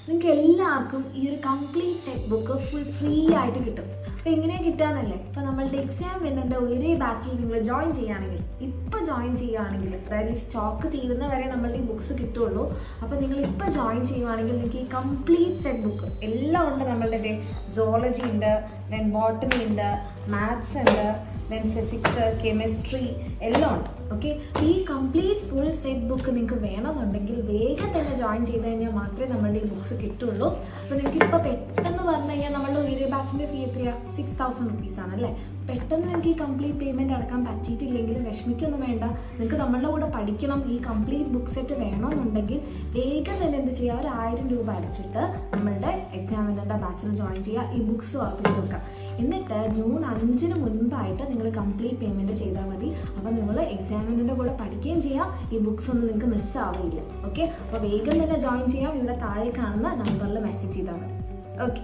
നിങ്ങൾക്ക് എല്ലാവർക്കും ഈ ഒരു complete set book full free ആയിട്ട് കിട്ടും. അപ്പോൾ എങ്ങനെയാണ് കിട്ടുകയെന്നല്ലേ, ഇപ്പോൾ നമ്മളുടെ എക്സാം വിന്നറിൻ്റെ ഒരേ ബാച്ചിൽ നിങ്ങൾ ജോയിൻ ചെയ്യുകയാണെങ്കിൽ, ഇപ്പോൾ ജോയിൻ ചെയ്യുകയാണെങ്കിൽ, അതായത് ഈ സ്റ്റോക്ക് തീരുന്ന വരെ നമ്മളുടെ ഈ ബുക്സ് കിട്ടുള്ളൂ. അപ്പോൾ നിങ്ങൾ ഇപ്പോൾ ജോയിൻ ചെയ്യുകയാണെങ്കിൽ നിങ്ങൾക്ക് ഈ കംപ്ലീറ്റ് സെറ്റ് ബുക്ക് എല്ലാം ഉണ്ട്. നമ്മളുടെ സോളജി ഉണ്ട്, ദെൻ ബോട്ടണി ഉണ്ട്, മാത്സ് ഉണ്ട്, ദെൻ ഫിസിക്സ്, കെമിസ്ട്രി എല്ലാം ഉണ്ട്. ഓക്കെ, ഈ കംപ്ലീറ്റ് ഫുൾ സെറ്റ് ബുക്ക് നിങ്ങൾക്ക് വേണമെന്നുണ്ടെങ്കിൽ വേഗം തന്നെ ജോയിൻ ചെയ്ത് കഴിഞ്ഞാൽ മാത്രമേ നമ്മളുടെ ഈ ബുക്സ് കിട്ടുള്ളൂ. അപ്പോൾ നിങ്ങൾക്ക് ഇപ്പോൾ പെട്ടെന്ന് പറഞ്ഞു കഴിഞ്ഞാൽ നമ്മളുടെ ഉയരെ ബാച്ചിൻ്റെ ഫീ എത്രയാണ്? 6000 റുപ്പീസാണ് അല്ലേ. പെട്ടെന്ന് നിങ്ങൾക്ക് ഈ കംപ്ലീറ്റ് പേയ്മെൻറ്റ് അടക്കാൻ പറ്റിയിട്ടില്ലെങ്കിൽ വിഷമിക്കൊന്നും വേണ്ട. നിങ്ങൾക്ക് നമ്മളുടെ കൂടെ പഠിക്കണം, ഈ കംപ്ലീറ്റ് ബുക്ക് സെറ്റ് വേണമെന്നുണ്ടെങ്കിൽ വേഗം തന്നെ എന്ത് ചെയ്യുക, ഒരു 1000 രൂപ അടച്ചിട്ട് നമ്മളുടെ എക്സാമിനറുടെ ബാച്ചിൽ ജോയിൻ ചെയ്യുക, ഈ ബുക്സ് ഉറപ്പിച്ച് വെക്കുക. എന്നിട്ട് ജൂൺ 5-ന് മുൻപായിട്ട് നിങ്ങൾ കംപ്ലീറ്റ് പേയ്മെൻറ്റ് ചെയ്താൽ മതി. അപ്പോൾ നിങ്ങൾ എക്സാമിനറുടെ കൂടെ പഠിക്കുകയും ചെയ്യാം, ഈ ബുക്സ് ഒന്നും നിങ്ങൾക്ക് മിസ്സാവില്ല. ഓക്കെ, അപ്പോൾ വേഗം തന്നെ ജോയിൻ ചെയ്യാം. ഇവിടെ താഴെ കാണുന്ന നമ്പറിൽ മെസ്സേജ് ചെയ്താൽ മതി. ഓക്കെ.